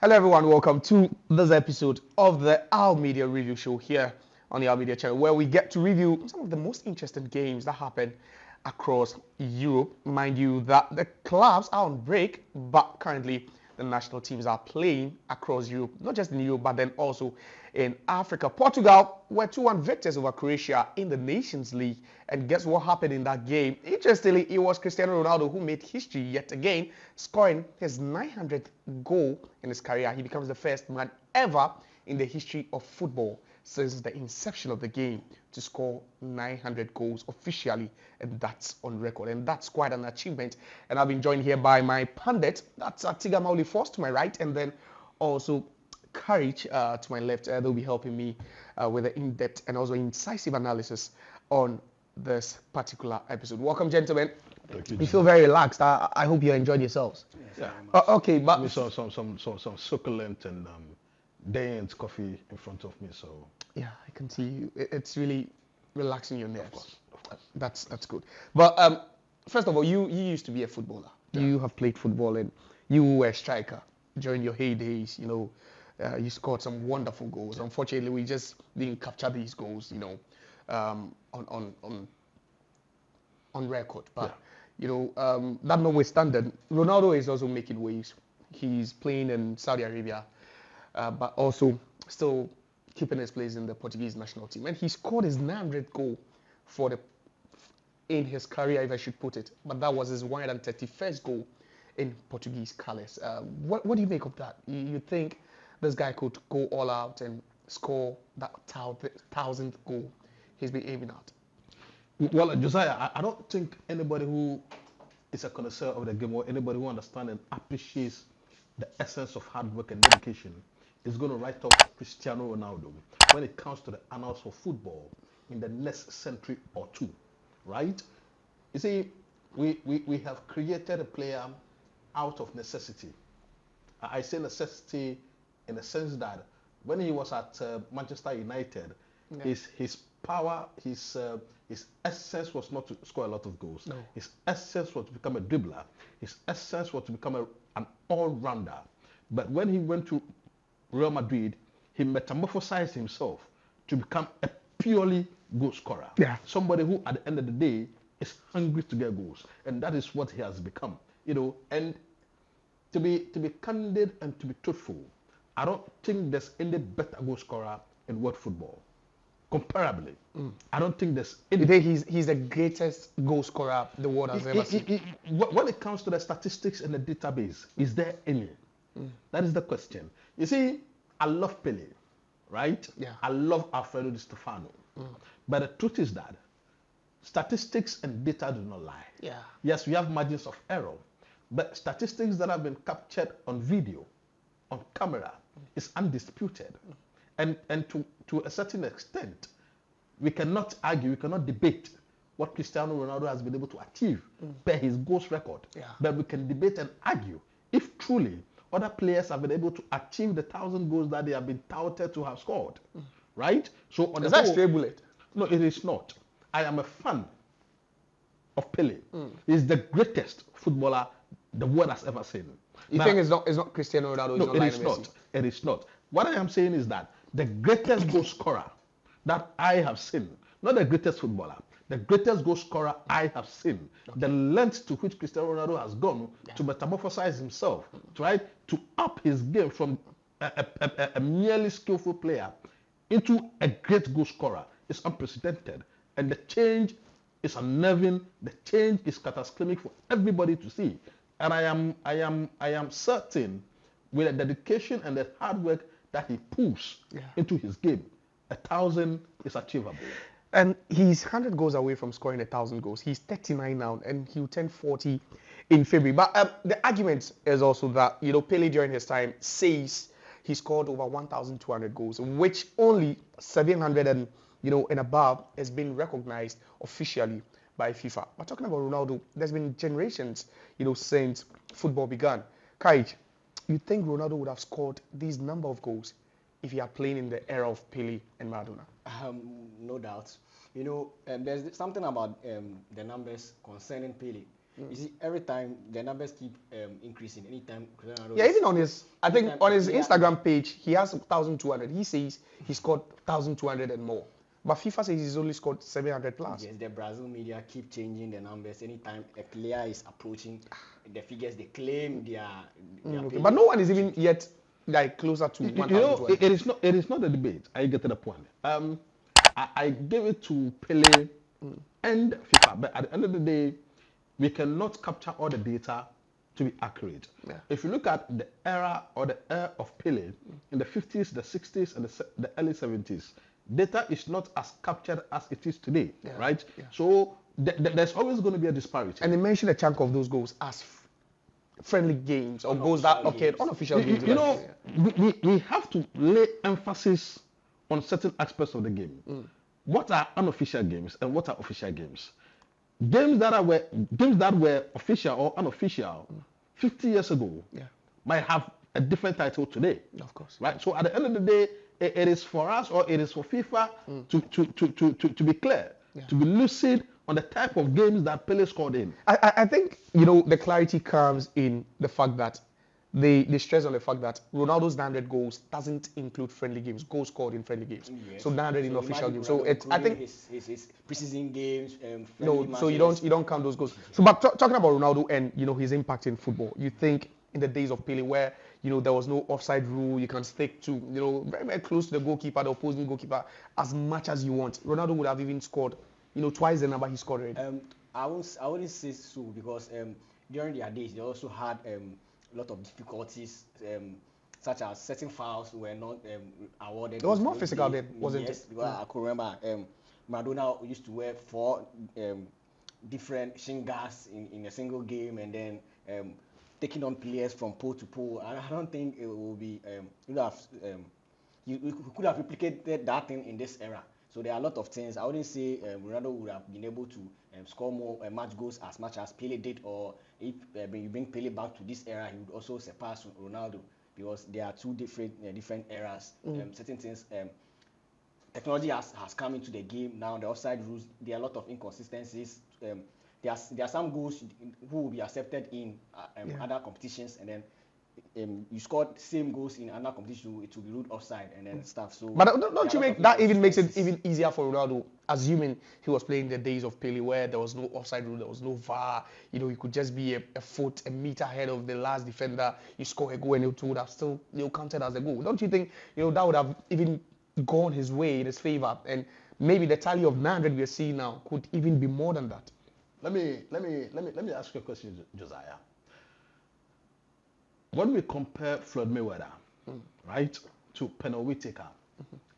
Hello everyone, welcome to this episode of the Our Media Review Show here on the Our Media channel, where we get to review some of the most interesting games that happen across Europe. Mind you that the clubs are on break, but currently the national teams are playing across Europe, not just in Europe, but then also in Africa. Portugal were 2-1 victors over Croatia in the Nations League. And guess what happened in that game? Interestingly, it was Cristiano Ronaldo who made history yet again, scoring his 900th goal in his career. He becomes the first man ever in the history of football since the inception of the game to score 900 goals officially, and that's on record, and that's quite an achievement. And I've been joined here by my pundit, that's Atiga Mauli Force to my right, and then also Courage to my left. They'll be helping me with the in-depth and also incisive analysis on this particular episode. Welcome, gentlemen. Thank you. You feel very relaxed. I hope you enjoyed yourselves. Yeah. Okay, but Some succulent and dense coffee in front of me, so yeah, I can see you. It's really relaxing your nerves. Of course. That's good. But first of all, you used to be a footballer. Yeah. You have played football and you were a striker during your heydays. You know, you scored some wonderful goals. Yeah. Unfortunately, we just didn't capture these goals. You know, on record. But yeah. You know, that notwithstanding, Ronaldo is also making waves. He's playing in Saudi Arabia, but also still keeping his place in the Portuguese national team. And he scored his 900th goal in his career, if I should put it. But that was his 131st goal in Portuguese colours. What do you make of that? You think this guy could go all out and score that 1,000th goal he's been aiming at? Well, Josiah, I don't think anybody who is a connoisseur of the game or anybody who understands and appreciates the essence of hard work and dedication is going to write off Cristiano Ronaldo when it comes to the annals of football in the next century or two, right? You see, we have created a player out of necessity. I say necessity in the sense that when he was at Manchester United, yeah. his power, his essence was not to score a lot of goals. No. His essence was to become a dribbler. His essence was to become an all-rounder. But when he went to Real Madrid, he metamorphosized himself to become a purely goal scorer. Yeah. Somebody who, at the end of the day, is hungry to get goals, and that is what he has become. You know, and to be candid and to be truthful, I don't think there's any better goal scorer in world football. Comparably, I don't think there's any. You think he's the greatest goal scorer the world has ever seen? When it comes to the statistics and the database, is there any? That is the question. You see, I love Pele, right? Yeah. I love Alfredo Di Stefano. But the truth is that statistics and data do not lie. Yeah. Yes, we have margins of error, but statistics that have been captured on video, on camera, is undisputed. And to a certain extent, we cannot argue, we cannot debate what Cristiano Ronaldo has been able to achieve per his goals record. Yeah. But we can debate and argue if truly other players have been able to achieve the 1,000 goals that they have been touted to have scored. Right? So on is that straight bullet? No, it is not. I am a fan of Pele. He's the greatest footballer the world has ever seen. You think it's not Cristiano Ronaldo? No, it is not. It is not. What I am saying is that the greatest goal scorer that I have seen, not the greatest footballer, the greatest goal scorer I have seen, the lengths to which Cristiano Ronaldo has gone to metamorphosize himself, right, to up his game from a merely skillful player into a great goal scorer is unprecedented. And the change is unnerving, the change is cataclysmic for everybody to see. And I am certain with the dedication and the hard work that he puts into his game, 1,000 is achievable. And he's 100 goals away from scoring 1,000 goals. He's 39 now, and he'll turn 40 in February. But the argument is also that, you know, Pele during his time says he scored over 1,200 goals, which only 700 and above has been recognized officially by FIFA. But talking about Ronaldo, there's been generations, since football began. Kaij, you think Ronaldo would have scored these number of goals if he had played in the era of Pele and Maradona? No doubt. There's something about the numbers concerning Pele. You see, every time the numbers keep increasing. Anytime Cristiano Ronaldo Yeah, even on his, I think anytime on his a player- Instagram page, he has 1,200. He says he scored 1,200 and more. But FIFA says he's only scored 700 plus. Yes, the Brazil media keep changing the numbers. Anytime a player is approaching the figures, they claim they are Okay. paying. But no one is even yet like closer to You know, 1,200. it is not a debate. I get to the point. I gave it to Pele and FIFA, but at the end of the day, we cannot capture all the data to be accurate. Yeah. If you look at the era of Pele in the 50s, the 60s, and the early 70s, data is not as captured as it is today, Yeah. right? Yeah. So there's always going to be a disparity. And they mentioned a chunk of those goals as friendly games or goals that occurred unofficial games. You know, we have to lay emphasis on certain aspects of the game. What are unofficial games and what are official games? Games that were official or unofficial 50 years ago might have a different title today. Of course. Right? So at the end of the day, it is for us or it is for FIFA to be clear, to be lucid on the type of games that Pele scored in. I think, you know, the clarity comes in the fact that they stress on the fact that Ronaldo's 900 goals doesn't include friendly games, goals scored in friendly games. Yes. So 900 in So official imagine games. So Ronaldo it's, I think, his preseason games. no, friendly so you matches. don't count those goals. So, but talking about Ronaldo and, you know, his impact in football, you think in the days of Pele where, you know, there was no offside rule, you can stick to, you know, very, very close to the goalkeeper, the opposing goalkeeper, as much as you want. Ronaldo would have even scored, you know, twice the number he scored already. I wouldn't say so because during their days they also had a lot of difficulties, such as certain fouls were not awarded. It was more those physical days. then, wasn't Yes, it? because I could remember Maradona used to wear 4 different shin guards in a single game, and then taking on players from pole to pole. And I don't think it will be you could have replicated that thing in this era. So there are a lot of things. I wouldn't say Ronaldo would have been able to score more match goals as much as Pele did, or if when you bring Pele back to this era, he would also surpass Ronaldo, because there are two different eras. Certain things, technology has come into the game now. The offside rules, there are a lot of inconsistencies. There are some goals who will be accepted in other competitions, and then you scored same goals in another competition, it will be ruled offside and then stuff. So, but don't you make that even makes it even easier for Ronaldo, assuming he was playing the days of Pele where there was no offside rule, there was no VAR, you know, he could just be a meter ahead of the last defender, you score a goal and it would have still, you know, counted as a goal. Don't you think, you know, that would have even gone his way in his favor, and maybe the tally of 900 we are seeing now could even be more than that? Let me ask you a question, Josiah. When we compare Floyd Mayweather, right, to Pernell Whitaker,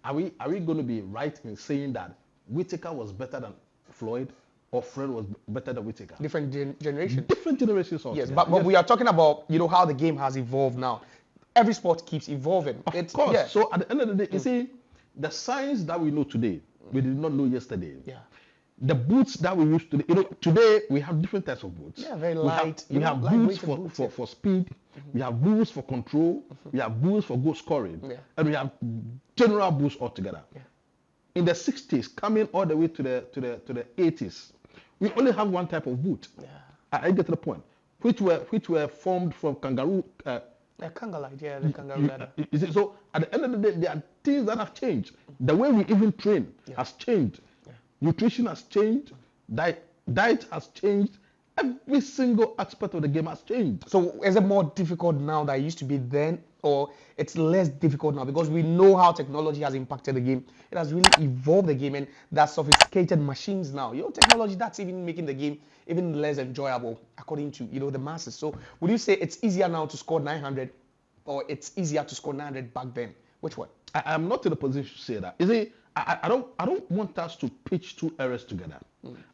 are we going to be right in saying that Whitaker was better than Floyd, or Floyd was better than Whitaker? Different generation. Different generations also. Yes, but we are talking about, you know, how the game has evolved now. Every sport keeps evolving. Of course. Yeah. So at the end of the day, you see, the science that we know today, we did not know yesterday. Yeah. The boots that we used today, you know, today we have different types of boots. Yeah, very light. We have boots for speed. We have boots for control. We have boots for goal scoring. Yeah. And we have general boots altogether. Yeah. In the 60s, coming all the way to the 80s, we only have one type of boot. Yeah. I get to the point. Which were formed from kangaroo. The kangaroo leather. You see, so at the end of the day, there are things that have changed. The way we even train has changed. Nutrition has changed. Diet has changed. Every single aspect of the game has changed. So is it more difficult now than it used to be then, or it's less difficult now because we know how technology has impacted the game? It has really evolved the game, and there are sophisticated machines now. You know, technology that's even making the game even less enjoyable according to, you know, the masses. So would you say it's easier now to score 900, or it's easier to score 900 back then? Which one? I'm not in a position to say that. You see, I don't want us to pitch two errors together.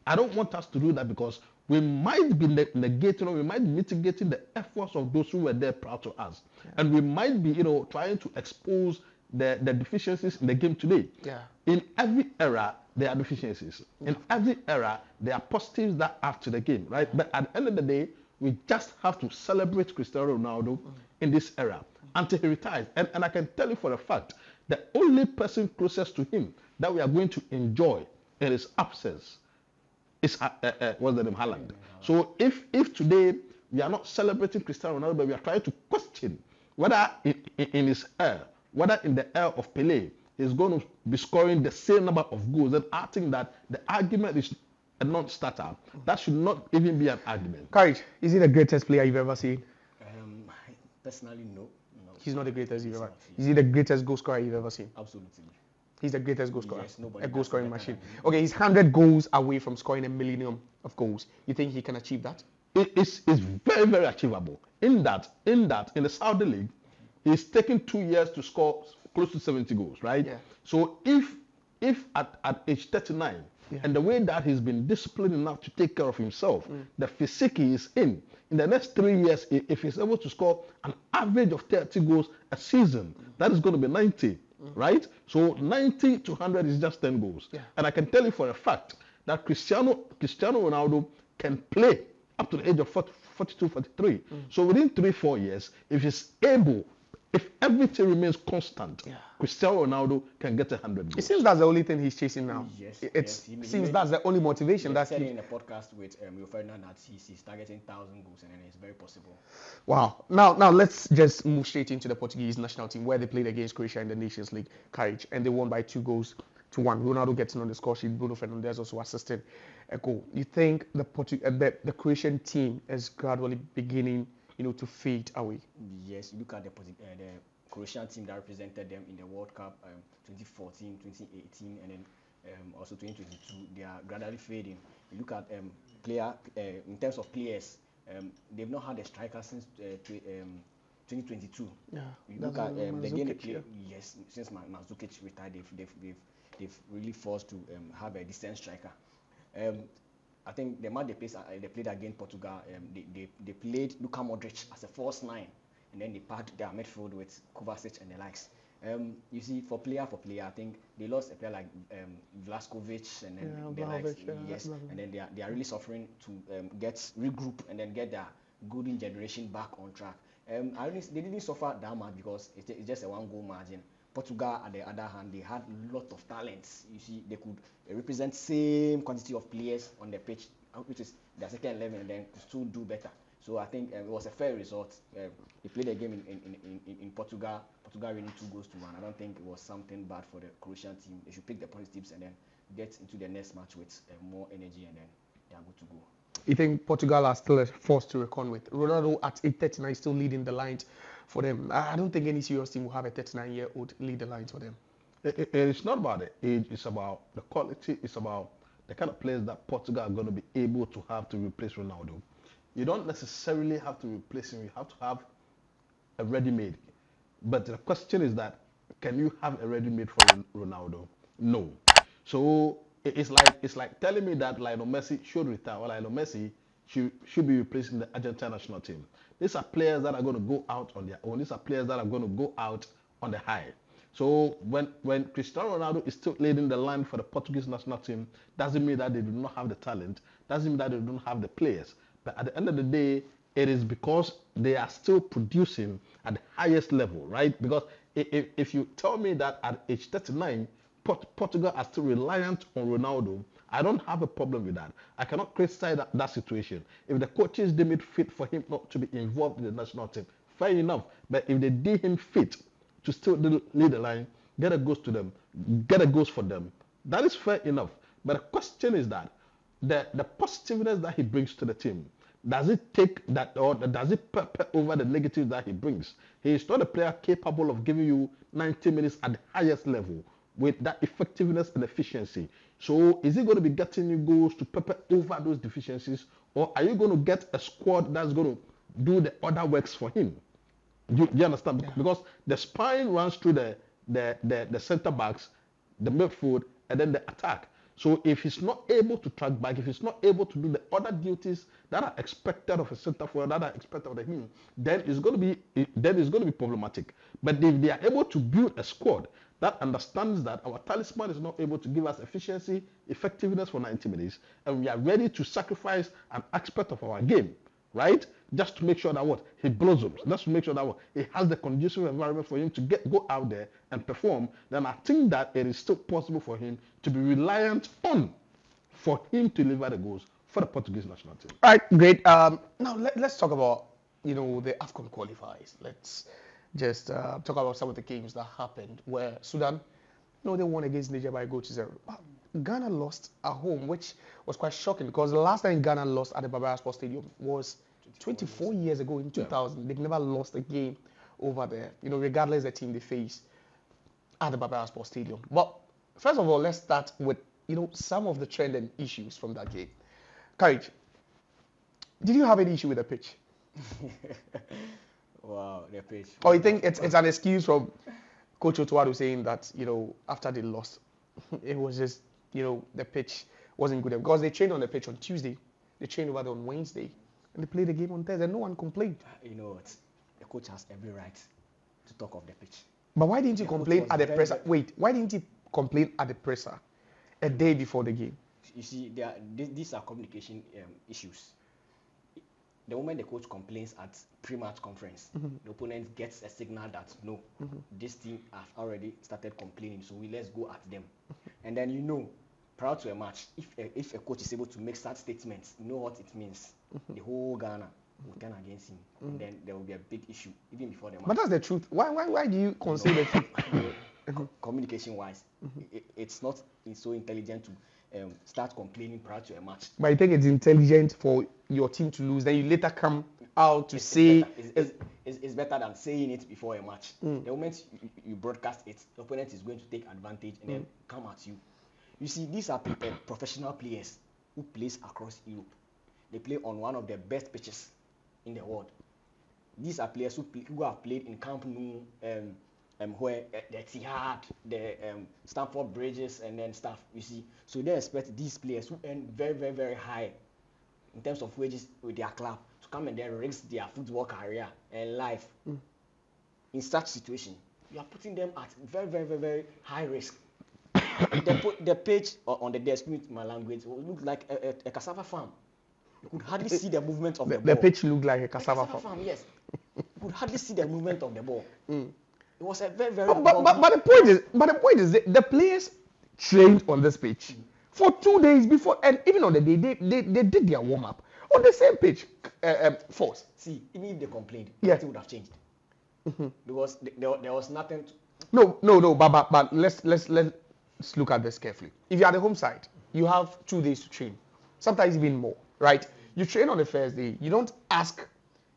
I don't want us to do that, because we might be negating, or we might be mitigating the efforts of those who were there prior to us, and we might be, you know, trying to expose the deficiencies in the game today. Yeah. In every era, there are deficiencies. In every era, there are positives that add to the game, right? But at the end of the day, we just have to celebrate Cristiano Ronaldo in this era until he retires. And I can tell you for a fact, the only person closest to him that we are going to enjoy in his absence is what's the name, Haaland. So if today we are not celebrating Cristiano Ronaldo, but we are trying to question whether in his air, whether in the air of Pelé, he's going to be scoring the same number of goals, then I think that the argument is a non-starter. That should not even be an argument. Courage, is he the greatest player you've ever seen? Personally, no. He's not the greatest you've ever seen. Is he the greatest goal scorer you've ever seen? Absolutely. He's the greatest goal scorer. Yes, nobody a goal scoring better machine. than him. Okay, he's 100 goals away from scoring a millennium of goals. You think he can achieve that? It's very, very achievable. In the Saudi League, he's taken 2 years to score close to 70 goals, right? Yeah. So if at age 39, and the way that he's been disciplined enough to take care of himself, the physique he is in the next 3 years, if he's able to score an average of 30 goals a season, that is going to be 90, right? So 90 to 100 is just 10 goals. Yeah. And I can tell you for a fact that Cristiano Ronaldo can play up to the age of 42, 43. So within 3-4 years, if everything remains constant, Cristiano Ronaldo can get 100 goals. It seems that's the only thing he's chasing now. Yes, It yes. seems that's the only motivation. He That's said in a podcast with Rio Ferdinand that he's targeting 1,000 goals, and then it's very possible. Wow. Now let's just move straight into the Portuguese national team where they played against Croatia in the Nations League, Courage, and they won by 2-1. Ronaldo getting on the score sheet, Bruno Fernandes also assisted a goal. You think the Croatian team is gradually beginning, to fade away? Yes, you look at the Croatian team that represented them in the World Cup 2014, 2018, and then also 2022. They are gradually fading. You look at in terms of players, they've not had a striker since 2022. Yeah. You look at the game they play. yeah. Yes, since Mandzukic retired, they've really forced to have a decent striker. I think the match they played against Portugal, they played Luka Modric as a false 9, and then they packed their midfield with Kovacic and the likes. You see, for player, I think they lost a player like Vlaskovic and then the likes. Yes, and then they are really suffering to regroup and then get their golden generation back on track. They didn't suffer that much because it's just a 1-goal margin. Portugal, on the other hand, they had a lot of talents. You see, they could represent same quantity of players on the pitch, which is their second 11, and then still do better. So I think it was a fair result. They played a game in Portugal. Portugal winning 2-1. I don't think it was something bad for the Croatian team. They should pick the positives and then get into the next match with more energy, and then they are good to go. You think Portugal are still a force to reckon with? Ronaldo at age 39 still leading the lines for them. I don't think any serious team will have a 39-year-old lead the lines for them. It's not about the age. It's about the quality. It's about the kind of players that Portugal are going to be able to have to replace Ronaldo. You don't necessarily have to replace him. You have to have a ready-made. But the question is that, can you have a ready-made for Ronaldo? No. So it's like telling me that Lionel Messi should retire, or Lionel Messi should be replaced in the Argentine national team. These are players that are going to go out on their own. These are players that are going to go out on the high. So when Cristiano Ronaldo is still leading the line for the Portuguese national team, doesn't mean that they do not have the talent, doesn't mean that they don't have the players. But at the end of the day, it is because they are still producing at the highest level, right? Because if you tell me that at age 39, Portugal are still reliant on Ronaldo, I don't have a problem with that. I cannot criticize that situation. If the coaches deem it fit for him not to be involved in the national team, fair enough. But if they deem him fit to still lead the line, get a goals to them, get a goals for them, that is fair enough. But the question is that the positiveness that he brings to the team, does it take that, or does it pepper over the negatives that he brings? He is not a player capable of giving you 90 minutes at the highest level with that effectiveness and efficiency. So is he going to be getting you goals to pepper over those deficiencies, or are you going to get a squad that's going to do the other works for him? Do you understand? Yeah. Because the spine runs through the center backs, the midfield, and then the attack. So if he's not able to track back, if he's not able to do the other duties that are expected of a center forward, that are expected of him, then it's going to be problematic. But if they are able to build a squad that understands that our talisman is not able to give us efficiency, effectiveness for 90 minutes, and we are ready to sacrifice an aspect of our game, right? Just to make sure that he blossoms, just to make sure that he has the conducive environment for him to go out there and perform, then I think that it is still possible for him to be reliant on for him to deliver the goals for the Portuguese national team. All right, great. Now let's talk about the AFCON qualifiers. Let's just talk about some of the games that happened where Sudan, they won against Niger by a goal to 0. But Ghana lost at home, which was quite shocking because the last time Ghana lost at the Barbara Sports Stadium was 24 years ago in 2000. They've never lost a game over there, regardless of the team they face at the Barbara Sports Stadium. But first of all, let's start with some of the trending issues from that game. Courage, did you have any issue with the pitch? Wow, the pitch. Or you think it's an excuse from Coach Otuadu saying that, after they lost, it was just, the pitch wasn't good. Because they trained on the pitch on Tuesday, they trained over there on Wednesday, and they played the game on Thursday, and no one complained. You know what? The coach has every right to talk of the pitch. But why didn't you complain at the presser? Wait, why didn't you complain at the presser a day before the game? You see, these are communication issues. The moment the coach complains at pre-match conference, the opponent gets a signal that no, this team have already started complaining, so let's go at them. And then prior to a match, if a coach is able to make such statements, you know what it means. The whole Ghana will turn against him, and then there will be a big issue even before the match. But that's the truth. Why do you conceal the truth? Communication-wise, it's not so intelligent to start complaining prior to a match. But I think it's intelligent for your team to lose. Then you later come out to say it's better than saying it before a match. The moment you broadcast it, the opponent is going to take advantage and then come at you. You see, these are professional players who plays across Europe. They play on one of the best pitches in the world. These are players who have played in Camp Nou, where the Etihad, the Stamford Bridges, and then stuff. You see, so they expect these players who earn very, very, very high in terms of wages with their club to come and then risk their football career and life. In such situation, you are putting them at very, very, very, very high risk. The page on the desk, with my language, will look like a cassava farm. You could hardly see the movement of the ball. The pitch looked like a cassava farm. Yes. You could hardly see the movement of the ball. It was a very, very. But the point is, the players trained on this pitch for 2 days before, and even on the day they did their warm up on the same pitch. Force. See, even if they complained, it would have changed. Because there was nothing. No. But let's look at this carefully. If you're at the home side, you have 2 days to train, sometimes even more, right? You train on the first day. You don't ask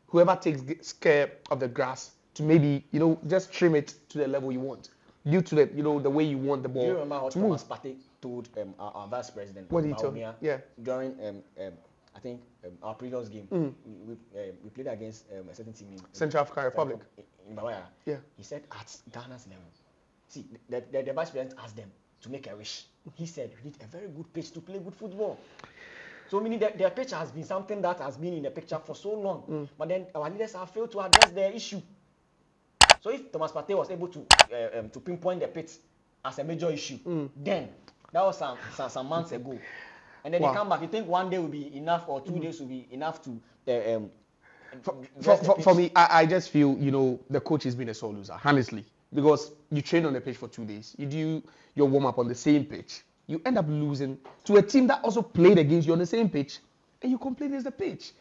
whoever takes care of the grass to maybe just trim it to the level you want, due to the the way you want the ball. Do you remember what Thomas Partey told our vice president? What did he tell me? Yeah. During I think our previous game, we played against a certain team in Central African Republic. In Bawaya. Yeah. He said at Ghana's level, see, the vice president asked them to make a wish. He said we need a very good pitch to play good football. So meaning their pitch has been something that has been in the picture for so long, but then our leaders have failed to address the issue. So if Thomas Partey was able to pinpoint the pitch as a major issue, then that was some months ago. And then they come back. You think 1 day will be enough or 2 days will be enough to for me, I just feel the coach has been a sore loser, honestly, because you train on the pitch for 2 days, you do your warm up on the same pitch, you end up losing to a team that also played against you on the same pitch, and you complain it's the pitch.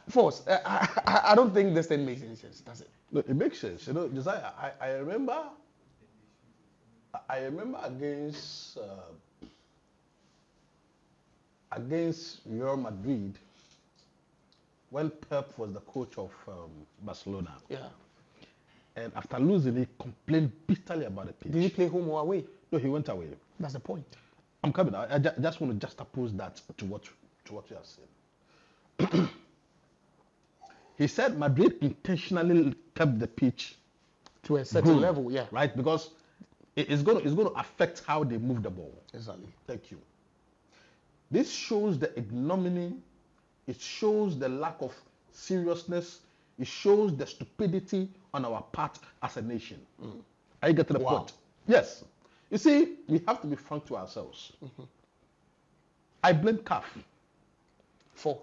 Force, I don't think this thing makes any sense, does it? No, it makes sense. Josiah, I remember against Real Madrid when Pep was the coach of Barcelona. Yeah. And after losing, he complained bitterly about the pitch. Did he play home or away? No, he went away. That's the point. I'm coming. I just want to juxtapose that to what you have said. He said Madrid intentionally kept the pitch to a certain level, yeah. Right? Because it's going to affect how they move the ball. Exactly. Thank you. This shows the ignominy. It shows the lack of seriousness. It shows the stupidity on our part as a nation. Are you getting the point? Yes. You see, we have to be frank to ourselves. I blame CAF for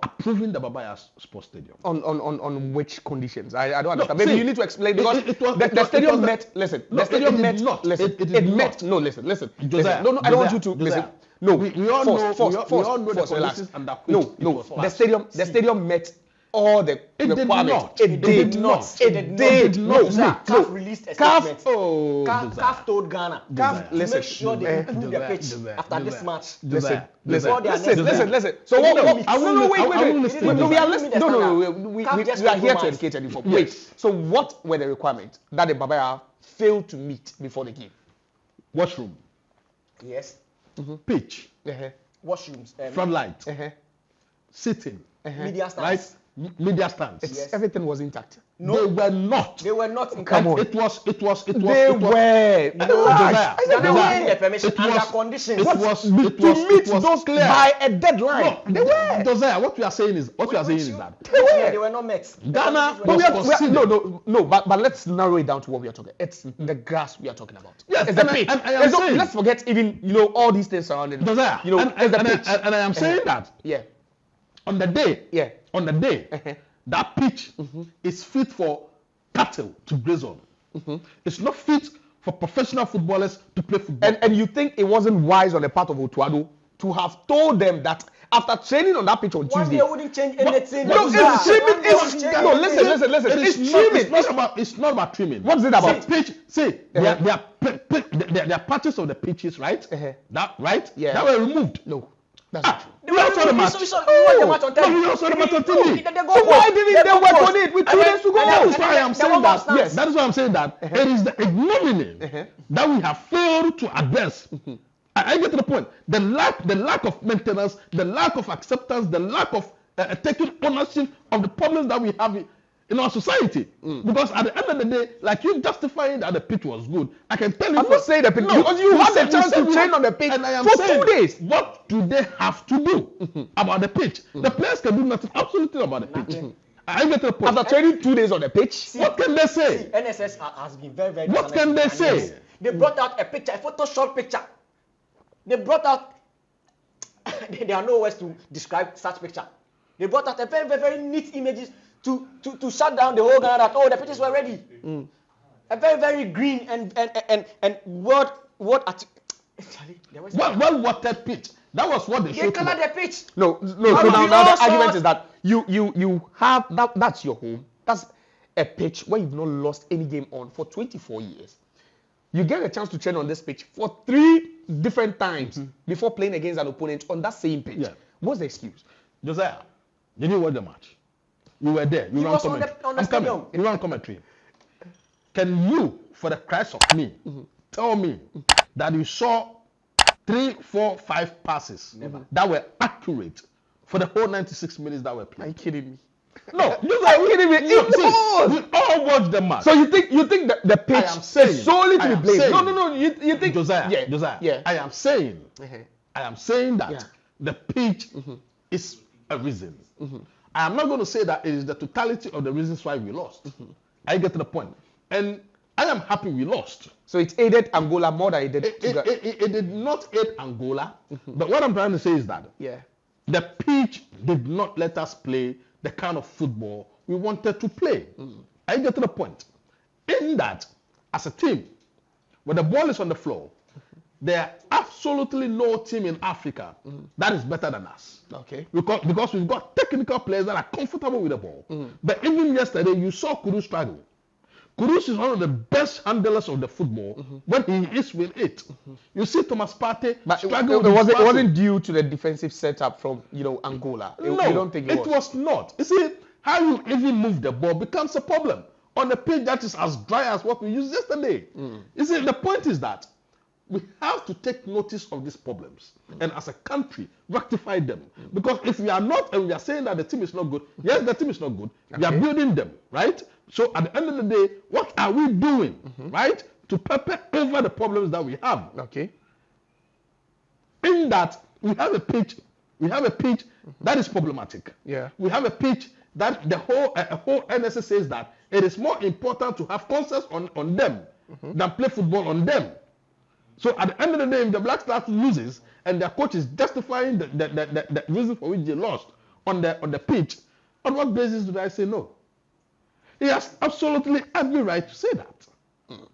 approving the Barbara Sports Stadium. On which conditions? I don't understand. Maybe you need to explain, because the stadium met. Listen, the stadium met. Listen, it met. No, listen. Josiah, listen. No, I don't want you to listen. No, we all know the relax. conditions under which No, it no. was The stadium met all the requirements. It did not. CAF released a statement. Oh, CAF told Ghana. CAF to listen, make sure they improve the pitch after this match. Listen. So So wait. No, we are listening. No, we CAF just are here to compromised. educate and inform. Wait. So what were the requirements that the Babaya failed to meet before the game? Washroom, Yes. pitch, Washrooms. front light, sitting, Media stands. right? Media stands. Yes. Everything was intact. No. They were not. They were not in Come on. It was. They it was, were. Josiah, They were Josiah, in the permission it under was- conditions. It was to it meet was those clear. by a deadline. No, They were. Josiah, what we are saying is that They were not met. Ghana The was conditions were conceded. No, but let's narrow it down to what we are talking. It's the grass we are talking about. Yes, It's the and pitch. I am saying- Let's forget even all these things surrounding it. Josiah, It's the pitch. and I am saying that Yeah. on the day, Yeah. that pitch is fit for cattle to graze on. It's not fit for professional footballers to play football. And you think it wasn't wise on the part of Otuado to have told them that after training on that pitch on One Tuesday? day wouldn't change anything. No, it's streaming. Listen. It It's is streaming. it's not about trimming. What's it about? See, there are patches of the pitches, right? That right? Yeah. That were removed. No, that's not true. We all saw the match. We watched the match on TV. No, we all saw the match on TV. So why didn't they work on it with 2 days to go? That is why I'm saying that. Yes. That is why I'm saying that it is the ignominy that we have failed to address. I get to the point. The lack of maintenance, the lack of acceptance, the lack of taking ownership of the problems that we have in our society. Because at the end of the day, like you justifying that the pitch was good, I can tell you. I'm not saying the pitch because you had the chance to train on the pitch and I am for saying, 2 days. What do they have to do about the pitch? The players can do nothing, absolutely about the pitch. I get to the point. After training 2 days on the pitch, What can they say? NSS has been very, very. What can they say? They brought out a picture, a Photoshop picture. They brought out. There are no words to describe such picture. They brought out a very, very, very neat images to shut down the whole Ghana that the pitches were ready. A very, very green and what Well watered pitch. That was what they they showed. colored the pitch. no. How So about now you the also- argument is that you have that. That's your home. That's a pitch where you've not lost any game on for 24 years. You get a chance to train on this pitch for 3 different times before playing against an opponent on that same pitch. Yeah. What's the excuse? Josiah, did you watch the match? You were there. You He ran was on commentary. the I'm coming. stadium. You ran commentary. Can you, for the Christ of me, tell me that you saw 3, 4, 5 passes that were accurate for the whole 96 minutes that were Are played? you kidding me? No, Are you kidding me? we all watched the match. So you think that the pitch am saying- is solely I to be am blamed? saying- No. You think Josiah, Yeah. I am saying that Yeah. the pitch is a reason. I am not going to say that it is the totality of the reasons why we lost. I get to the point. And I am happy we lost. So it aided Angola more than it did. It did not aid Angola. But what I'm trying to say is that Yeah. the pitch did not let us play the kind of football we wanted to play. I get to the point. In that, as a team, when the ball is on the floor, there are absolutely no team in Africa that is better than us. Okay. Because we've got technical players that are comfortable with the ball. But even yesterday, you saw Kudus struggle. Kudus is one of the best handlers of the football when he is with it. You see Thomas Partey But struggle it with wasn't, passing. due to the defensive setup from Angola. No, you don't think it was not. You see, how you even move the ball becomes a problem on a pitch that is as dry as what we used yesterday. You see, the point is that we have to take notice of these problems and as a country rectify them. Because if we are not, and we are saying that the team is not good, yes, the team is not good. We are building them, right? So at the end of the day, what are we doing, right, to pepper over the problems that we have? Okay. In that we have a pitch that is problematic. Yeah. We have a pitch that the whole NSS says that it is more important to have concerts on them than play football on them. So at the end of the day, if the Black Stars loses and their coach is justifying the reason for which they lost on the pitch, on what basis do I say no? He has absolutely every right to say that,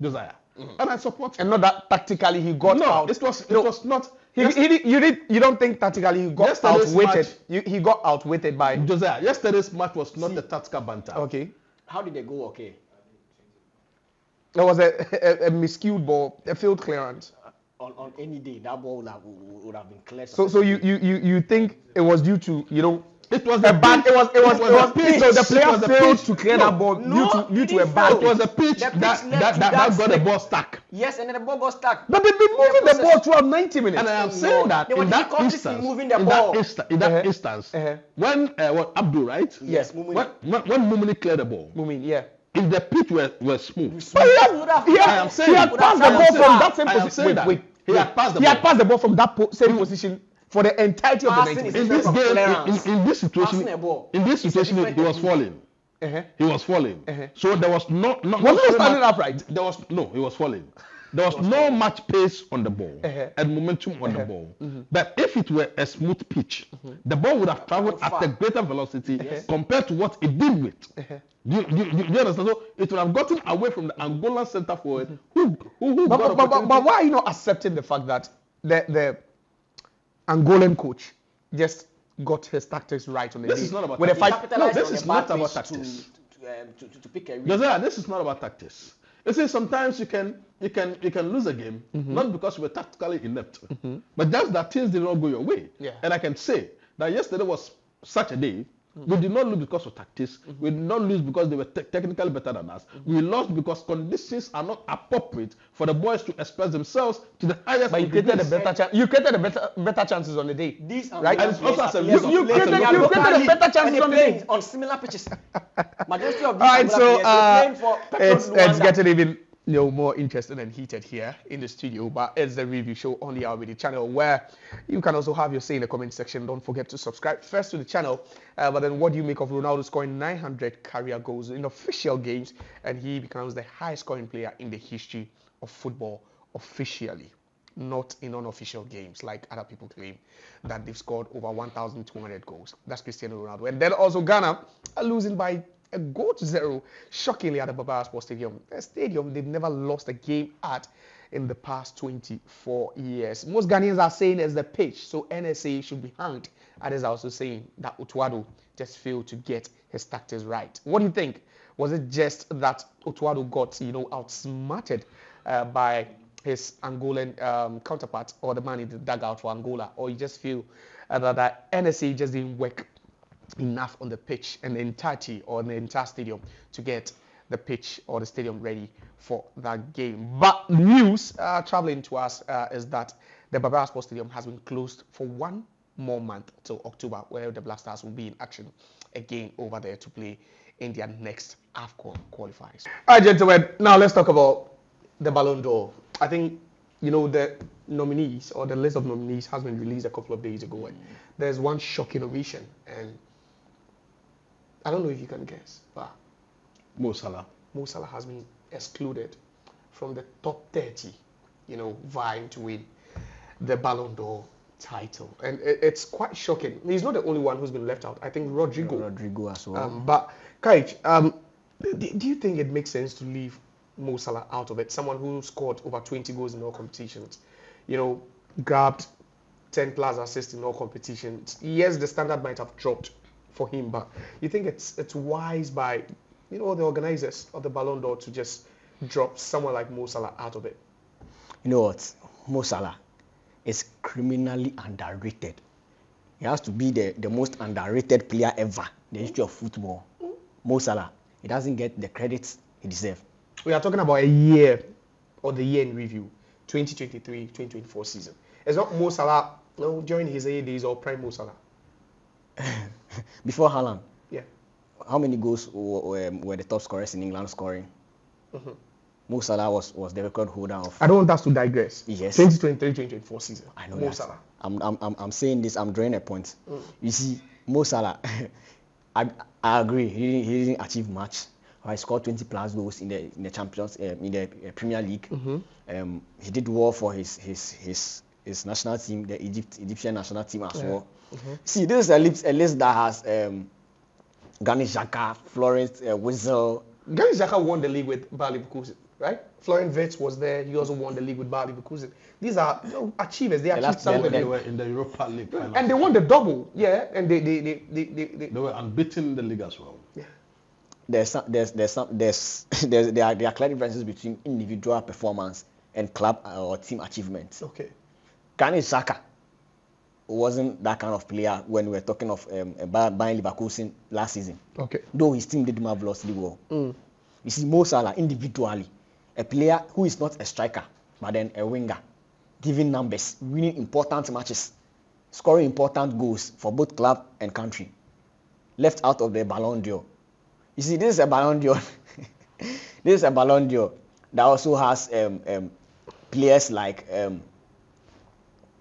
Josiah, and I support him. And not that tactically he got No, out. it was not. You don't think tactically he got Yesterday's outwitted? He got outwitted by Josiah, yesterday's match was not a tactical banter. Okay. How did they go? Okay. There was a miscued ball, a field clearance. On any day, that ball would have been cleared. So you think it was due to it was a bad. It was pitch. So the player failed pitch. to clear that ball due to a bad. It was a pitch that got the ball stuck. Yes, and then the ball got stuck. But they've been moving the ball throughout 90 minutes. And I am saying that in that instance, when Abdul, right? Yes. When Mumini cleared the ball. Mumin, yeah. If the pitch were smooth. But he had passed the ball from that same position. Wait. He had passed the ball from that same position for the entirety of the 90 minutes. In this game, in this situation, he was falling. He was falling. So there was not was he standing upright? He was falling. There was no much pace on the ball and momentum on the ball. But if it were a smooth pitch, the ball would have traveled at a greater velocity compared to what it did with. Do you understand? So it would have gotten away from the Angolan centre forward but why are you not accepting the fact that the Angolan coach just got his tactics right on the day? This is not about tactics. No, this is not about tactics. To pick a this is not about tactics. You see, sometimes you can lose a game not because you were tactically inept, but just that things did not go your way. Yeah. And I can say that yesterday was such a day. We did not lose because of tactics. We did not lose because they were technically better than us. We lost because conditions are not appropriate for the boys to express themselves to the highest. But you created a better chance. You created a better chances on the day. Right? And it's also as a result. You created a better chances on the day. On similar pitches. Majority of All right, so it's getting getting even more interesting and heated here in the studio, but it's the review show on the RBD channel where you can also have your say in the comment section. Don't forget to subscribe first to the channel, but then what do you make of Ronaldo scoring 900 career goals in official games, and he becomes the highest scoring player in the history of football officially, not in unofficial games like other people claim that they've scored over 1,200 goals. That's Cristiano Ronaldo. And then also Ghana are losing by a goal to 0, shockingly, at the Baba Sports Stadium. A stadium they've never lost a game at in the past 24 years. Most Ghanaians are saying it's the pitch, so NSA should be hanged. Others are also saying that Otuado just failed to get his tactics right. What do you think? Was it just that Otuado got, outsmarted by his Angolan counterpart, or the man in the dugout for Angola, or you just feel that NSA just didn't work enough on the pitch and the entirety or the entire stadium to get the pitch or the stadium ready for that game? But news traveling to us is that the Baba Sports Stadium has been closed for one more month till October, where the Black Stars will be in action again over there to play in their next AFCON qualifiers. All right, gentlemen, now let's talk about the Ballon d'Or. I think the nominees, or the list of nominees, has been released a couple of days ago, and there's one shocking innovation, and I don't know if you can guess, but Mo Salah has been excluded from the top 30, vying to win the Ballon d'Or title. And it's quite shocking. He's not the only one who's been left out. I think Rodrigo as well. But, Kaich, do you think it makes sense to leave Mo Salah out of it? Someone who scored over 20 goals in all competitions, grabbed 10 plus assists in all competitions. Yes, the standard might have dropped for him, but you think it's wise by the organizers of the Ballon d'Or to just drop someone like Mo Salah out of it? You know what? Mo Salah is criminally underrated. He has to be the most underrated player ever in the history of football. Mo Salah, he doesn't get the credits he deserves. We are talking about a year, or the year in review, 2023-2024 season. It's not Mo Salah during his days or prime Mo Salah. Before Haaland, yeah. How many goals were the top scorers in England scoring? Mo Salah was the record holder of. I don't want us to digress. Yes. 2023-2024 season. I know Mo that. Salah. I'm saying this. I'm drawing a point. You see, Mo Salah, I agree. He didn't achieve much. He scored 20 plus goals in the Champions in the Premier League. He did well for his national team, the Egyptian national team as well. See, this is a list that has Granit Xhaka, Florence Whistle. Granit Xhaka won the league with Bayer Leverkusen. right? Florian Wirtz was there. He also won the league with Bayer Leverkusen. These are achievers. They achieved something. They were in the Europa League final. And they won the double, yeah. And they were unbeaten in the league as well. Yeah. There are clear differences between individual performance and club or team achievements. Okay. Granit Xhaka wasn't that kind of player when we were talking of Bayern Leverkusen last season. Okay. Though his team did marvelously well. You see, Mo Salah individually, a player who is not a striker, but then a winger, giving numbers, winning important matches, scoring important goals for both club and country. Left out of the Ballon d'Or. You see, this is a Ballon d'Or. This is a Ballon d'Or that also has players like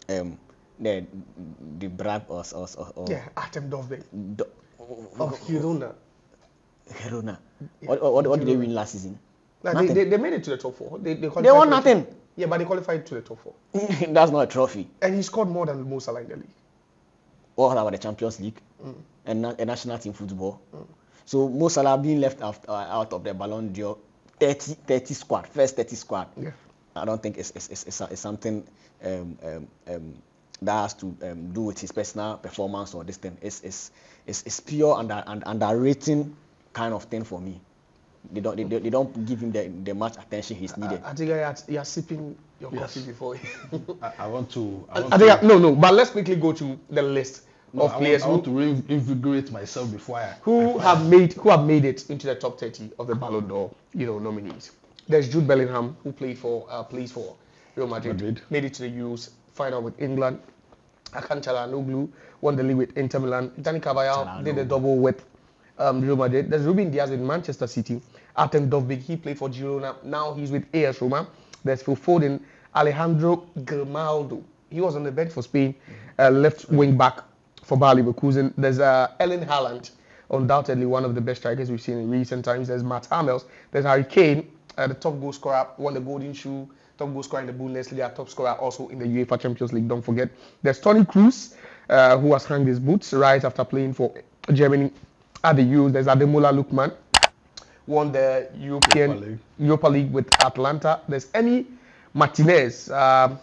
the brag or Artem Dovbyk of Girona. Girona. Yeah. What did they win last season? Like they made it to the top 4. They won nothing. Yeah, but they qualified to the top 4. That's not a trophy. And he scored more than Mo Salah in the league. What about the Champions League and a national team football? So Mo Salah being left out of the Ballon d'Or 30 squad, first 30 squad. Yeah. I don't think it's something that has to do with his personal performance or this thing. It's pure underrating kind of thing for me. They don't give him the much attention he's needed. I think you're sipping your coffee before. I want to. But let's quickly go to the list of players. I want to reinvigorate myself before who have made it into the top 30 of the Ballon d'Or, nominees. There's Jude Bellingham, who plays for Real Madrid. Made it to the Euros final with England. Hakan Çalhanoğlu won the league with Inter Milan. Dani Carvajal did a double with Real Madrid. There's Ruben Diaz with Manchester City. Artem Dovbyk, he played for Girona. Now he's with AS Roma. There's Phil Foden. Alejandro Grimaldo, he was on the bench for Spain. Left wing back for Bayer Leverkusen. There's Erling Haaland, undoubtedly one of the best strikers we've seen in recent times. There's Matt Hummels. There's Harry Kane, the top goal scorer, won the Golden Shoe. Top goal scorer in the Bundesliga, top scorer also in the UEFA Champions League, don't forget. There's Toni Kroos, who has hung his boots right after playing for Germany at the Euros. There's Ademola Lookman, won the Europa League with Atlanta. There's Emi Martinez,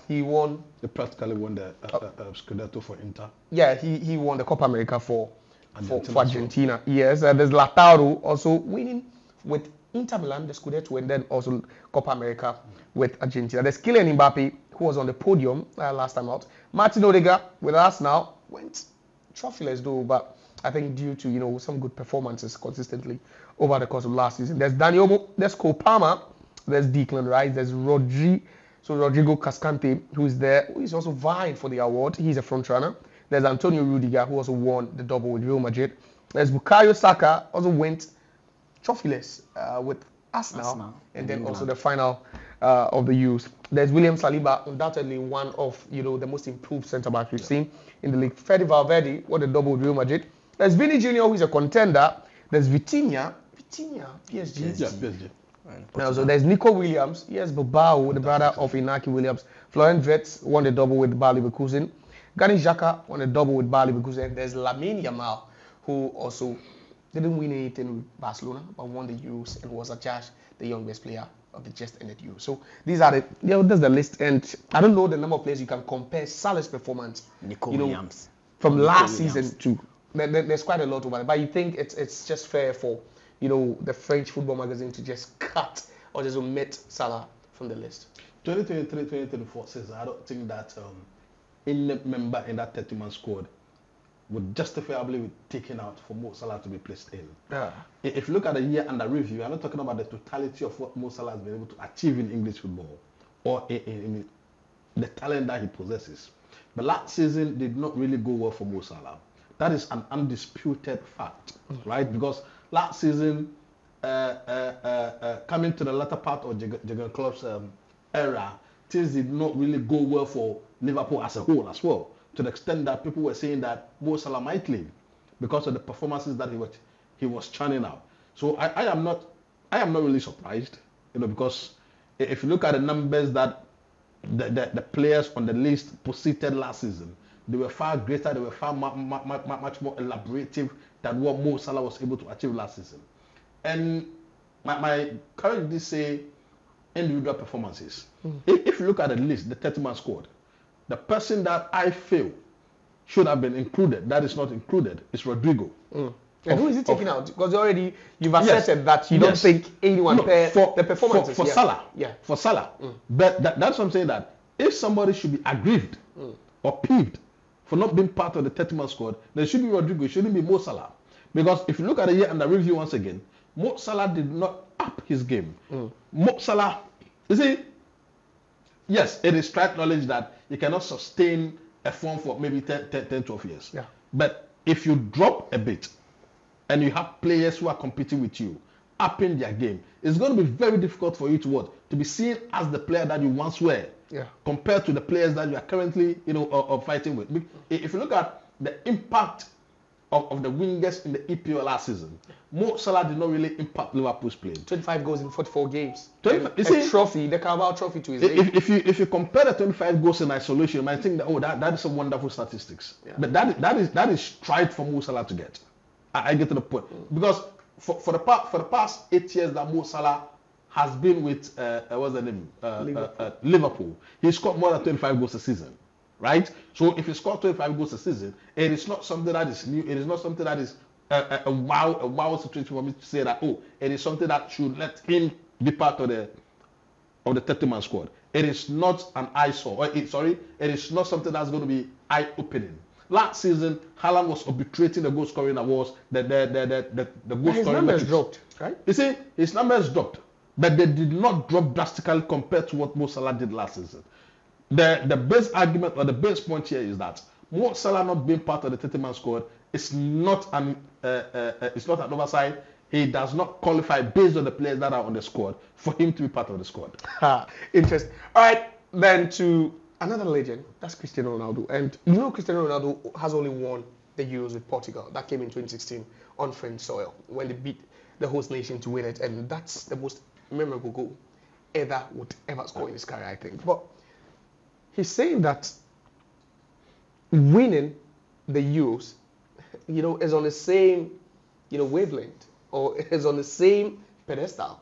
he won... He practically won the Scudetto for Inter. Yeah, he won the Copa America for Argentina. Yes, there's Lautaro also winning with Inter Milan, the Scudetto, and then also Copa America with Argentina. There's Kylian Mbappe, who was on the podium last time out. Martin Odegaard with us now went trophyless though, but I think due to some good performances consistently over the course of last season. There's Dani Olmo, there's Cole Palmer, there's Declan Rice, there's Rodrigo Cascante, who is there, who is also vying for the award. He's a front runner. There's Antonio Rudiger, who also won the double with Real Madrid. There's Bukayo Saka, also went trophyless with Arsenal, and then also the final of the Euros. There's William Saliba, undoubtedly one of the most improved centre backs we've seen in the league. Fede Valverde won the double with Real Madrid. There's Vini Jr., who is a contender. There's Vitinha, PSG. Yeah, PSG. So there's Nico Williams, yes, Bilbao, the brother of Inaki Williams. Florian Wirtz won the double with Bayer Leverkusen. Granit Xhaka won the double with Bayer Leverkusen. There's Lamine Yamal, who also didn't win anything with Barcelona, but won the Euros and was adjudged the youngest player of the just ended Euros. So these are that's the list, and I don't know the number of players you can compare Salah's performance, Williams, from last season to. There's quite a lot over it, but you think it's just fair for the French football magazine to just cut or just omit Salah from the list? 2023-2024 says I don't think that any member in that 30-man squad would justifiably be taken out for Mo Salah to be placed in. Yeah. If you look at the year under review, I'm not talking about the totality of what Mo Salah has been able to achieve in English football or in the talent that he possesses. But last season did not really go well for Mo Salah. That is an undisputed fact, right? Because last season, coming to the latter part of Jurgen Klopp's era, things did not really go well for Liverpool as a whole as well, to the extent that people were saying that Mo Salah might leave because of the performances that he was churning out. So I am not really surprised, because if you look at the numbers that the players on the list posited last season, they were far greater, they were far much more elaborative than what Mo Salah was able to achieve last season. And my current say individual performances. If you look at the list, the 30-man squad, the person that I feel should have been included, that is not included, is Rodrigo. And who is he taking out? Because already you've asserted that you don't think anyone the performances. For Salah. Yeah. For Salah. But that's what I'm saying, that if somebody should be aggrieved or peeved for not being part of the 30-man squad, then it should be Rodrigo, it shouldn't be Mo Salah. Because if you look at the year under review once again, Mo Salah did not up his game. Mo Salah, you see, yes, it is straight knowledge that you cannot sustain a form for maybe 10, 12 years. Yeah. But if you drop a bit and you have players who are competing with you, upping their game, it's going to be very difficult for you to be seen as the player that you once were, compared to the players that you are currently, fighting with. If you look at the impact of the wingers in the EPL last season, Mo Salah did not really impact Liverpool's play. 25 goals in 44 games. A trophy, the Carabao Trophy to his name. If you compare the 25 goals in isolation, you might think that that is a wonderful statistics. Yeah. But that is straight for Mo Salah to get. I get to the point. Because for the past 8 years that Mo Salah has been with what's the name? Liverpool, he scored more than 25 goals a season. Right? So if you score 25 goals a season, it is not something that is new. It is not something that is a wow situation for me to say that, it is something that should let him be part of the 30-man squad. It is not an eyesore. It is not something that's going to be eye-opening. Last season, Haaland was arbitrating the goal scoring awards. The goal scoring. His numbers dropped, right? You see, his numbers dropped, but they did not drop drastically compared to what Mo Salah did last season. The base argument or the base point here is that Mo Salah not being part of the 30-man squad is not an oversight. He does not qualify based on the players that are on the squad for him to be part of the squad. Interesting. All right, then to another legend, that's Cristiano Ronaldo. And Cristiano Ronaldo has only won the Euros with Portugal. That came in 2016 on French soil when they beat the host nation to win it. And that's the most memorable goal would ever score in his career, I think. But he's saying that winning the Euros, is on the same, wavelength, or is on the same pedestal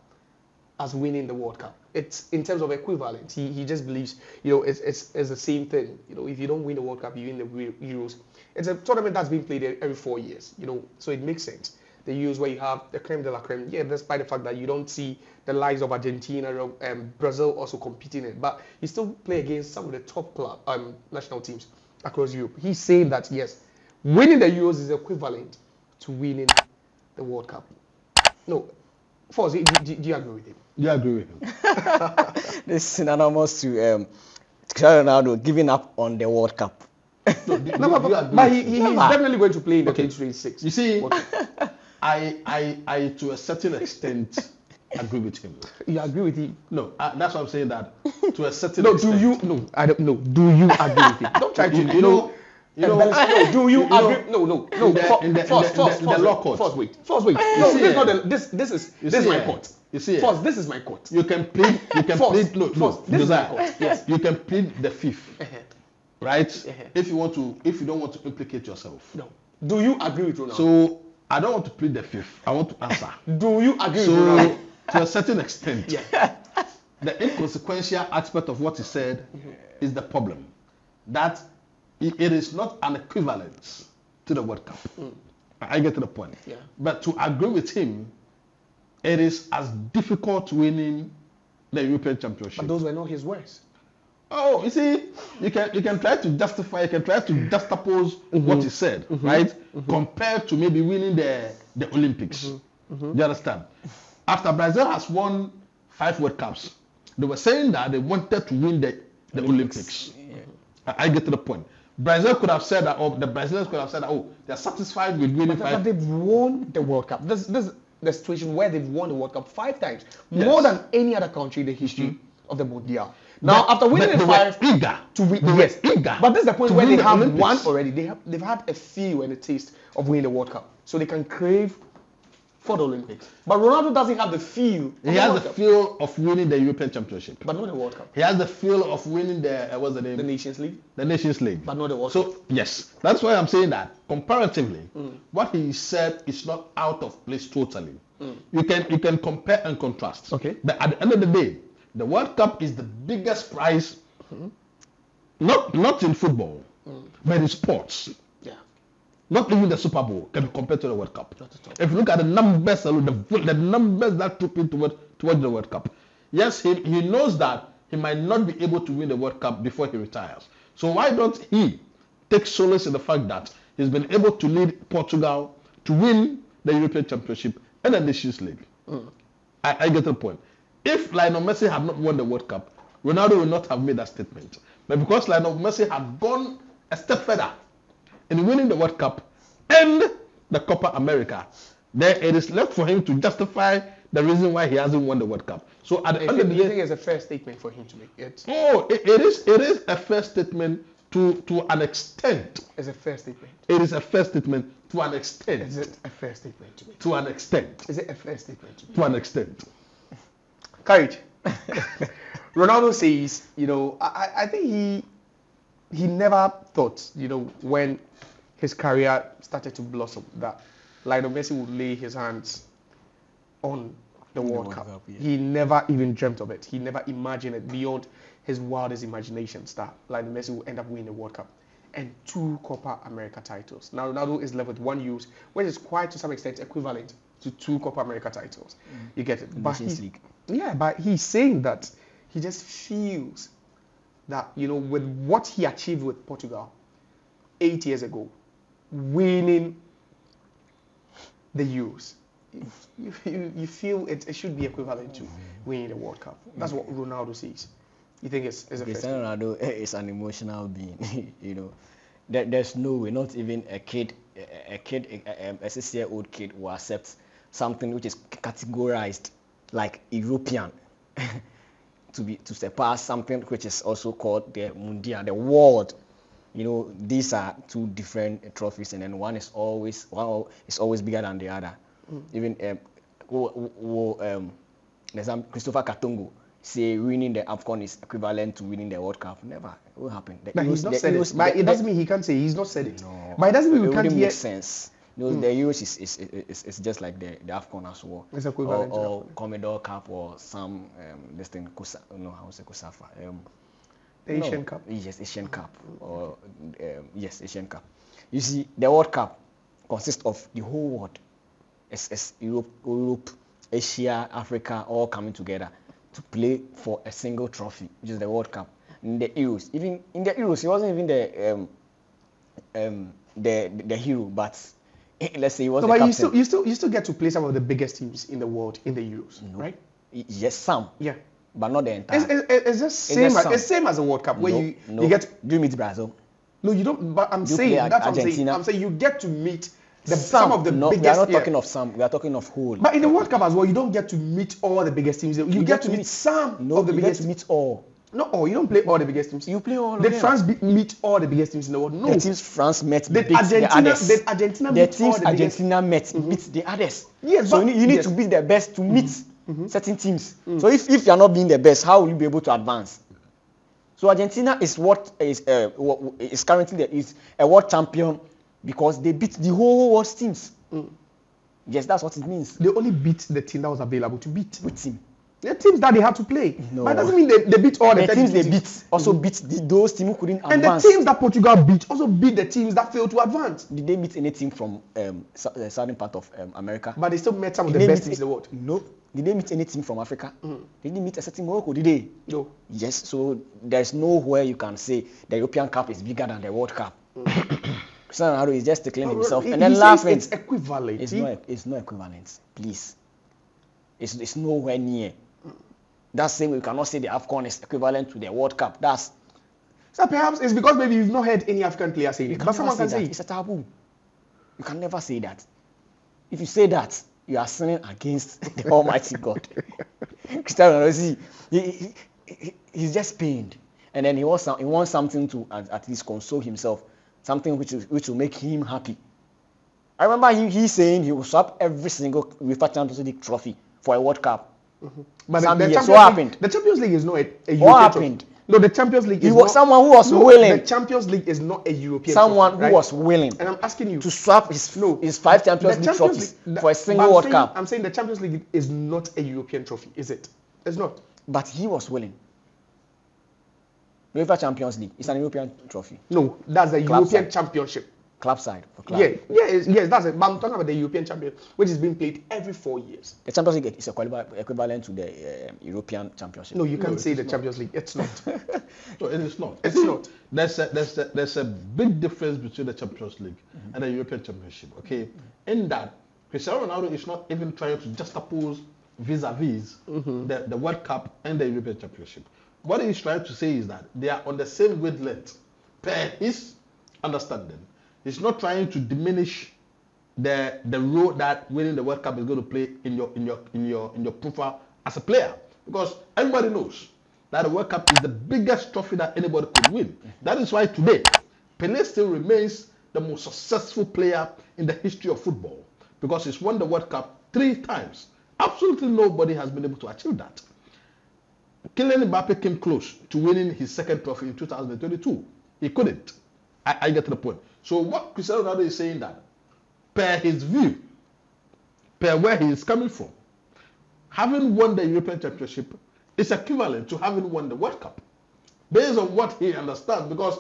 as winning the World Cup. It's in terms of equivalence. He just believes, it's the same thing. If you don't win the World Cup, you win the Euros. It's a tournament that's been played every 4 years. So it makes sense. The Euros where you have the creme de la creme. Yeah, despite the fact that you don't see the likes of Argentina and Brazil also competing in it, but you still play against some of the top national teams across Europe. He's saying that yes, winning the Euros is equivalent to winning the World Cup. No, Foz, do you agree with him? Yeah, I agree with him. This is synonymous to Cristiano Ronaldo giving up on the World Cup. But he's definitely going to play in the 2026. You see, I to a certain extent agree with him. You agree with him? No, that's what I'm saying, that to a certain extent. I don't know. Do you agree with him? Don't try to, do you agree? No. In the law court. First, wait. No, this is my court. You see, First, this is my court. You can plead. This is my court. Yes. You can plead the fifth. Right? If you don't want to implicate yourself. No. Do you agree with Ronaldo? So I don't want to plead the fifth. I want to answer. Do you agree with Ronaldo? To a certain extent, the inconsequential aspect of what he said is the problem. That it is not an equivalence to the World Cup. I get to the point. Yeah. But to agree with him, it is as difficult winning the European Championship. But those were not his words. Oh, you see, you can try to justify, you can try to juxtapose what he said, right? Compared to maybe winning the Olympics. Do you understand? After Brazil has won 5 World Cups, they were saying that they wanted to win the Olympics. Yeah. I get to the point. Brazil could have said that, or the Brazilians could have said that, they're satisfied with winning 5. But they've won the World Cup. This is the situation where they've won the World Cup 5 times, more than any other country in the history of the Mondial. Now, after winning it 5, eager to win, yes, eager. But this is the point where they have won already. They've had a feel and a taste of winning the World Cup, so they can crave for the Olympics. But Ronaldo doesn't have the feel. He has the feel of winning the European Championship, but not the World Cup. He has the feel of winning the what's the name? The Nations League. The Nations League, but not the World Cup. So yes, that's why I'm saying that comparatively, what he said is not out of place totally. You can compare and contrast. Okay. But at the end of the day, The World Cup is the biggest prize, not in football, but in sports. Yeah. Not even the Super Bowl can be compared to the World Cup. Not at all. If you look at the numbers, the numbers that took him towards the World Cup, yes, he knows that he might not be able to win the World Cup before he retires. So why don't he take solace in the fact that he's been able to lead Portugal to win the European Championship and the Nations League? I get the point. If Lionel Messi had not won the World Cup, Ronaldo would not have made that statement. But because Lionel Messi had gone a step further in winning the World Cup and the Copa America, then it is left for him to justify the reason why he hasn't won the World Cup. So at the end of the day, you think it's a fair statement for him to make? It is a fair statement to an extent. It's a fair statement. It is a fair statement to an extent. Is it a fair statement to make? To an extent. Is it a fair statement to make? To an extent. Courage. Ronaldo says, I think he never thought, when his career started to blossom, that Lionel Messi would lay his hands on the World Cup. Yeah. He never even dreamt of it. He never imagined it beyond his wildest imagination that Lionel Messi will end up winning the World Cup and 2 Copa America titles. Now Ronaldo is left with 1 Euros, which is quite to some extent equivalent to 2 Copa America titles. You get it? But but he's saying that he just feels that, with what he achieved with Portugal 8 years ago, winning the Euros, you feel it should be equivalent to winning the World Cup. That's what Ronaldo says. You think it's a Cristiano Ronaldo is an emotional being. There's no way, not even a 6-year-old kid will accept something which is categorized like European to surpass something which is also called the Mundial, the world. These are 2 different trophies, and then one is always bigger than the other. Even Christopher Katongo say winning the AFCON is equivalent to winning the World Cup. Never. It will happen. But he's not said it. But it doesn't mean he can't say he's not said it. No, but it doesn't mean we can't hear. Make sense. The Euros is just like the AFCON as well. It's equivalent or Commodore Cup or some this thing Kusafa. The Asian Cup. Yes, Asian Cup. Or yes, Asian Cup. You see, the World Cup consists of the whole world. It's Europe, Asia, Africa, all coming together to play for a single trophy, which is the World Cup. In the Euros, even in the Euros, he wasn't even the hero, but let's say he was the captain. But you still get to play some of the biggest teams in the world in the Euros, right? Yes, some. Yeah. But not the entire. It's just same as the World Cup, where you get. Do you meet Brazil? No, you don't. But I'm saying that's what I'm saying. I'm saying you get to meet some of the biggest. We are not talking of some. We are talking of whole. But in the World Cup as well, you don't get to meet all the biggest teams. You get to meet some of the biggest. You get to meet all. Not all. You don't play all the biggest teams. You play all of them. Did France meet all the biggest teams in the world? No. The teams France met beat the others. Did Argentina meet all the biggest? Argentina met beat the others. Yes, so you need to be the best to meet certain teams. So if you are not being the best, how will you be able to advance? So Argentina is is currently a world champion because they beat the whole world teams. Yes, that's what it means. They only beat the team that was available to beat. Which team? The teams that they had to play. No. But that doesn't mean they beat all the teams they beat. Also beat those teams who couldn't advance. And the teams that Portugal beat also beat the teams that failed to advance. Did they meet any team from the southern part of America? But they still met some of the best teams in the world. No. Did they meet any team from Africa? Did they meet a certain Morocco? Did they? No. Yes. So there's nowhere you can say the European Cup is bigger than the World Cup. Cristiano Ronaldo is just declaring himself and then laughing. It's equivalent. It's not equivalent. Please. It's nowhere near. That same way you cannot say the AFCON is equivalent to the World Cup. So perhaps it's because maybe you've not heard any African player say it. But someone can say it. It's a taboo. You can never say that. If you say that, you are sinning against the Almighty God. Cristiano Ronaldo, he's just pained, and then he wants something to at least console himself, something which will make him happy. I remember he's saying he will swap every single UEFA Champions League trophy for a World Cup. But the Champions League is not a European what happened? Trophy. No, the Champions League is someone who was willing. The Champions League is not a European someone trophy, who was willing. And I'm asking you to swap his 5 Champions League trophies for a single World Cup. I'm saying the Champions League is not a European trophy, is it? It's not. but he was willing. UEFA Champions League. It's an European trophy. No, that's the Club European side. Championship. Club side. For club. Yes, that's it. But I'm talking about the European Championship, which is being played every 4 years. The Champions League is equivalent to the European Championship. No, you can't say the Champions League. It's not. No, it is not. It's not. There's a big difference between the Champions League and the European Championship. Okay, in that Cristiano Ronaldo is not even trying to juxtapose vis-a-vis the World Cup and the European Championship. What he's trying to say is that they are on the same wavelength per his understanding. He's not trying to diminish the role that winning the World Cup is going to play in your profile as a player, because everybody knows that the World Cup is the biggest trophy that anybody could win. That is why today Pelé still remains the most successful player in the history of football, because he's won the World Cup 3 times. Absolutely nobody has been able to achieve that. Kylian Mbappe came close to winning his second trophy in 2022. He couldn't. I get to the point. So what Cristiano Ronaldo is saying that, per his view, per where he is coming from, having won the European Championship is equivalent to having won the World Cup, based on what he understands. Because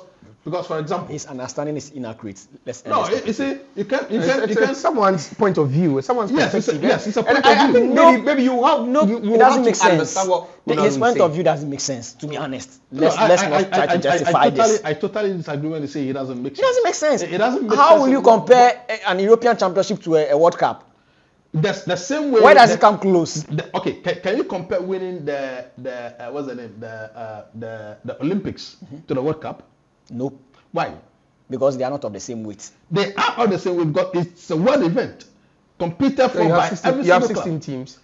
for example, his understanding is inaccurate. You see, you can someone's point of view. Someone's perspective. Yes, it's a point And of I view. think maybe you have it doesn't make sense. understand what His Ronaldo point is of saying. view doesn't make sense, to be honest. No, Let's not try to justify this. I totally disagree when you say it doesn't make It sense. doesn't make sense. It doesn't make How sense. will you compare an European Championship to a World Cup? That's the same way. Where does it come close? Okay, can you compare winning the what's the name, the Olympics to the World Cup? Nope. Why? Because they are not of the same weight. They are all the same. We've got, it's a world event competed for You by have 16, every you have single 16 club. teams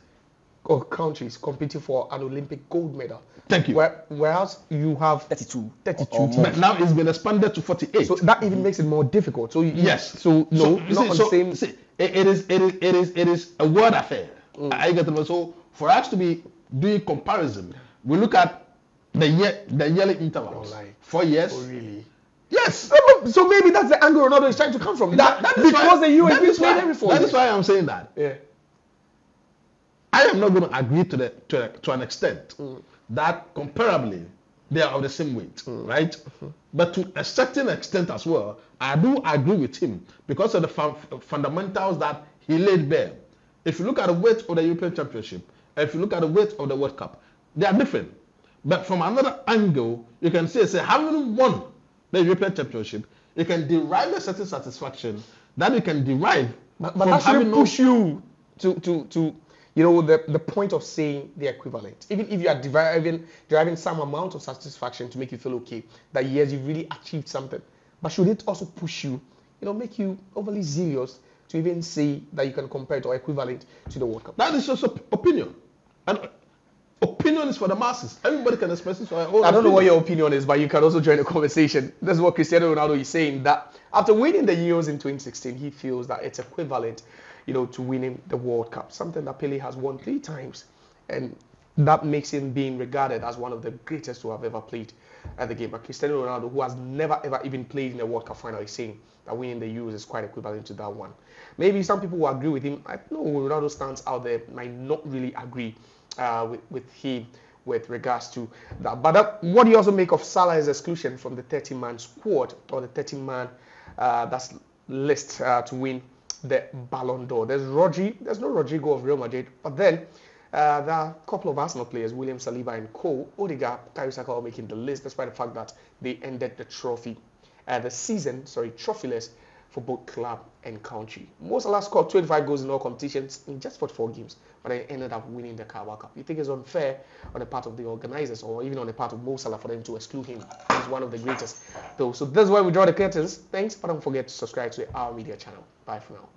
or countries competing for an Olympic gold medal. Thank you. Whereas you have 32. 32 or teams. more. But now it's been expanded to 48. So that even makes it more difficult. So Yes. So no, you not see, on the same. see, it is a world affair. I get it. So for us to be doing comparison, we look at the yearly intervals. Oh, like, 4 years. Oh really? Yes. So maybe that's the angle Ronaldo is trying to come from. That is because why, the US that is played why- every 4 That years. is why I'm saying that. Yeah. I am not going to agree to an extent that comparably they are of the same weight, right? But to a certain extent as well, I do agree with him because of the fundamentals that he laid bare. If you look at the weight of the European Championship, and if you look at the weight of the World Cup, they are different. But from another angle, you can say having won the European Championship, you can derive a certain satisfaction that you can derive But from that having shouldn't push you to the point of saying the equivalent. Even if you are deriving some amount of satisfaction to make you feel okay, that yes, you've really achieved something. But should it also push you, make you overly zealous to even say that you can compare it or equivalent to the World Cup? That is just opinion. And opinion is for the masses. Everybody can express it for their own I don't know opinion. what your opinion is, but you can also join the conversation. That's what Cristiano Ronaldo is saying, that after winning the Euros in 2016, he feels that it's equivalent, to winning the World Cup, something that Pelé has won 3 times. And that makes him being regarded as one of the greatest to have ever played at the game. But Cristiano Ronaldo, who has never ever even played in a World Cup final, is saying that winning the Euros is quite equivalent to that one. Maybe some people will agree with him. I know Ronaldo stands out there might not really agree with him with regards to that. But what do you also make of Salah's exclusion from the 30-man squad, or the 30-man that's list to win the Ballon d'Or? There's no Rodrigo of Real Madrid, but then there are a couple of Arsenal players, William Saliba and Cole Odegaard, Bukayo Saka, all making the list, despite the fact that they ended the season trophyless for both club and country. Mo Salah scored 25 goals in all competitions in just 44 games, but they ended up winning the Carabao Cup. You think it's unfair on the part of the organizers, or even on the part of Mo Salah, for them to exclude him? He's one of the greatest, though. So this is where we draw the curtains. Thanks, but don't forget to subscribe to our media channel. Bye for now.